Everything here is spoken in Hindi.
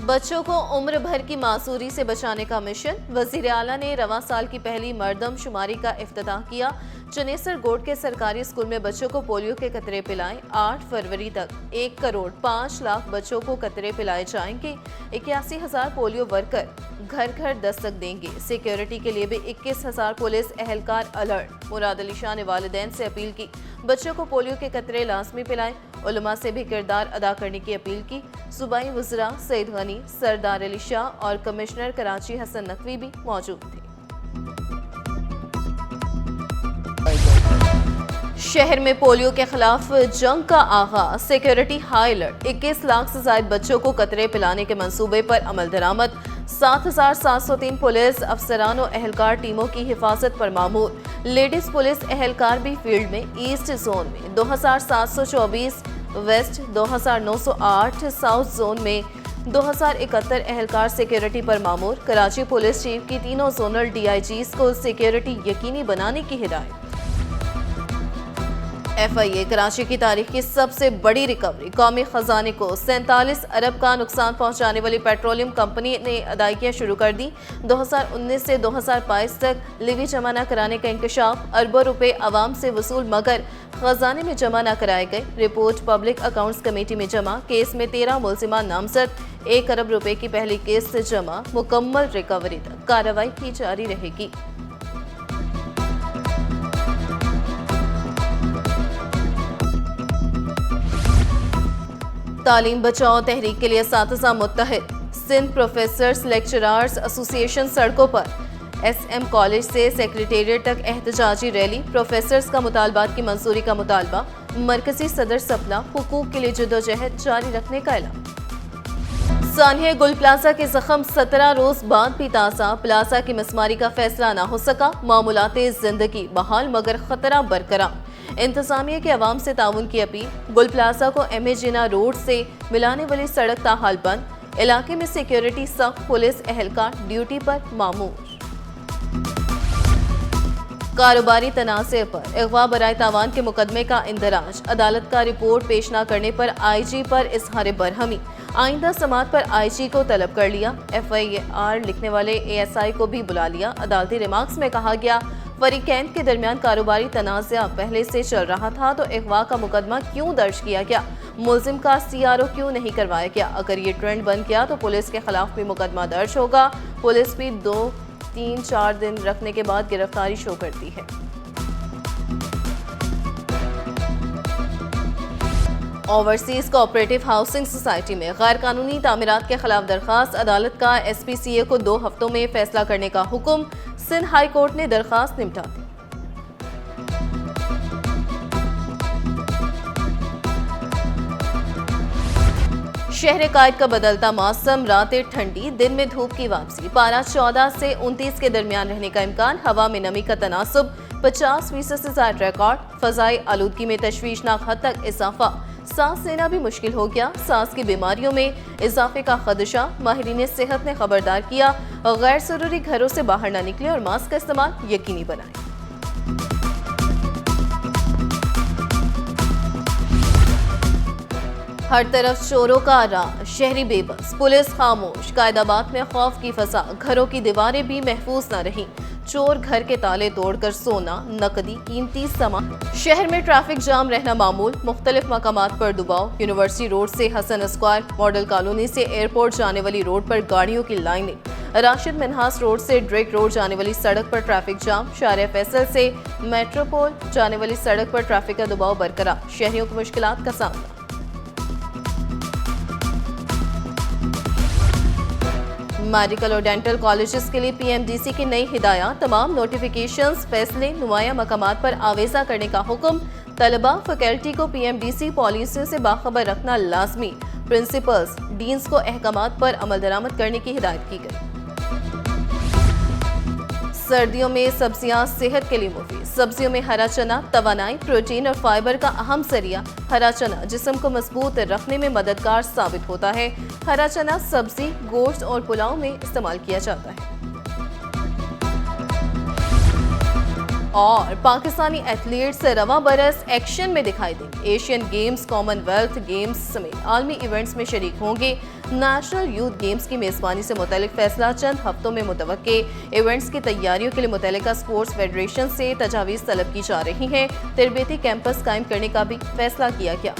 बच्चों को उम्र भर की मासूरी से बचाने का मिशन। वजीर आला ने रवां साल की पहली मरदमशुमारी का इफ्तिताह किया। चनेसर गोड के सरकारी स्कूल में बच्चों को पोलियो के कतरे पिलाएं। 8 फरवरी तक 1 करोड़ 5 लाख बच्चों को कतरे पिलाए जाएंगे। 81,000 पोलियो वर्कर घर घर दस्तक देंगे। सिक्योरिटी के लिए भी 21,000 पुलिस एहलकार अलर्ट। मुराद अली शाह ने वालिदैन से अपील की, बच्चों को पोलियो के कतरे लाजमी पिलाएं। उलमा से भी किरदार अदा करने की अपील की। सूबाई वज़रा सईद गनी, सरदार अली शाह और कमिश्नर कराची हसन नकवी भी मौजूद थे। शहर में पोलियो के खिलाफ जंग का आगाज। Security high alert. 21 लाख से ज्यादा बच्चों को कतरे पिलाने के मंसूबे पर अमल दरामद। 7,703 पुलिस अफसरान और एहलकार टीमों की हिफाजत पर मामूर। लेडीज पुलिस एहलकार भी फील्ड में। ईस्ट जोन में 2,724, वेस्ट 2,908, साउथ जोन में 2,071 एहलकार सिक्योरिटी पर मामूर। कराची पुलिस चीफ की तीनों जोनल DIGs को सिक्योरिटी यकीनी बनाने की हिदायत। FIA कराची की तारीख की सबसे बड़ी रिकवरी। कौमी खजाने को 47 अरब का नुकसान पहुंचाने वाली पेट्रोलियम कंपनी ने अदायगियां शुरू कर दी। 2019 से 2022 तक लिवी जमा न कराने का इंकशाफ। अरबों रुपए आवाम से वसूल मगर खजाने में जमा न कराए गए। रिपोर्ट पब्लिक अकाउंट्स कमेटी में जमा। केस में 13 मुलजिमान नामजद। 1 अरब रुपए की पहली किस्त जमा। मुकम्मल रिकवरी तक कार्रवाई की जारी रहेगी। तालीम बचाओ तहरीक के लिए असातिज़ा मुत्तहिद। सिंध प्रोफेसर्स लेक्चरर्स एसोसिएशन सड़कों पर। SM कॉलेज से सेक्रेटेरिएट तक एहतजाजी रैली। प्रोफेसर्स का मुतालबात की मंजूरी का मुतालबा। मरकजी सदर सपना हुकूक के लिए जदोजहद जारी रखने का ऐलान। सानिया गुल प्लाजा के जख्म 17 रोज बाद भी ताज़ा। प्लाजा की मिसमारी का फैसला ना हो सका। मामूलाते जिंदगी बहाल मगर खतरा बरकरार। इंतजामिया के अवाम से ताउन की अपील। गुल प्लाजा को MA जिना रोड से मिलाने वाली सड़क ताहाल बंद। इलाके में सिक्योरिटी सख्त। पुलिस एहलकार ड्यूटी पर मामूर। कारोबारी तनाज़े पर अगवा बराए तावान के मुकदमे का इंदराज। अदालत का रिपोर्ट पेश न करने पर IG पर इजहार बरहमी। आइंदा समात पर IG को तलब कर लिया। FIR लिखने वाले ASI को भी बुला लिया। अदालती रिमार्क्स में कहा गया, फरीकैन के दरमियान कारोबारी तनाज़ा पहले से चल रहा था तो अगवा का मुकदमा क्यों दर्ज किया गया? मुलजिम का CRO क्यों नहीं करवाया गया? अगर ये ट्रेंड बन गया तो पुलिस के खिलाफ भी मुकदमा दर्ज होगा। पुलिस भी 2-3-4 दिन रखने के बाद गिरफ्तारी शो करती है। ओवरसीज कोऑपरेटिव हाउसिंग सोसाइटी में गैर कानूनी तामीरात के खिलाफ दरखास्त। अदालत का SPCA को 2 हफ्तों में फैसला करने का हुक्म। सिंध हाई कोर्ट ने दरखास्त निपटा दी। शहर कायद का बदलता मौसम। रातें ठंडी, दिन में धूप की वापसी। पारा 14 से 29 के दरमियान रहने का इम्कान। हवा में नमी का तनासुब 50% से ज्यादा रिकॉर्ड। फजाई आलूदगी में तशवीशनाक हद तक इजाफा। सांस लेना भी मुश्किल हो गया। सांस की बीमारियों में इजाफे का खदशा। माहिरीन सेहत ने खबरदार किया, गैर जरूरी घरों से बाहर न निकले और मास्क का इस्तेमाल यकीनी बनाएं। हर तरफ चोरों का राज। शहरी बेबस, पुलिस खामोश। कायदाबाद में खौफ की फसा। घरों की दीवारें भी महफूज न रहीं। चोर घर के ताले तोड़कर सोना, नकदी, कीमती सामान। शहर में ट्रैफिक जाम रहना मामूल। मुख्तलिफ मकामात पर दबाव। यूनिवर्सिटी रोड से हसन स्क्वायर, मॉडल कॉलोनी से एयरपोर्ट जाने वाली रोड पर गाड़ियों की लाइनें। राशिद मिन्हास रोड से ड्रेक रोड जाने वाली सड़क पर ट्रैफिक जाम। शारिया फैसल से मेट्रोपोल जाने वाली सड़क पर ट्रैफिक का दबाव बरकरार। शहरियों को मुश्किलात का सामना। मेडिकल और डेंटल कॉलेजेस के लिए PMDC की नई हिदायत। तमाम नोटिफिकेशंस, फैसले नुमाया मकामात पर आवेजा करने का हुक्म। तलबा फैकल्टी को PMDC पॉलिसियों से बाखबर रखना लाजमी। प्रिंसिपल्स, डीन्स को अहकामात पर अमल दरामद करने की हिदायत की गई। सर्दियों में सब्जियां सेहत के लिए मुफीद। सब्जियों में हरा चना तवानाई, प्रोटीन और फाइबर का अहम जरिया। हरा चना जिस्म को मजबूत रखने में मददगार साबित होता है। हरा चना सब्जी, गोश्त और पुलाव में इस्तेमाल किया जाता है। और पाकिस्तानी एथलीट्स रवां बरस एक्शन में दिखाई देंगे। एशियन गेम्स, कॉमनवेल्थ गेम्स समेत आलमी इवेंट्स में शरीक होंगे। नेशनल यूथ गेम्स की मेजबानी से मुतल्लिक फैसला चंद हफ्तों में मुतवक्के। इवेंट्स की तैयारियों के लिए मुतल्लिका स्पोर्ट्स फेडरेशन से तजावीज़ तलब की जा रही हैं। तरबियती कैंपस कायम करने का भी फैसला किया गया।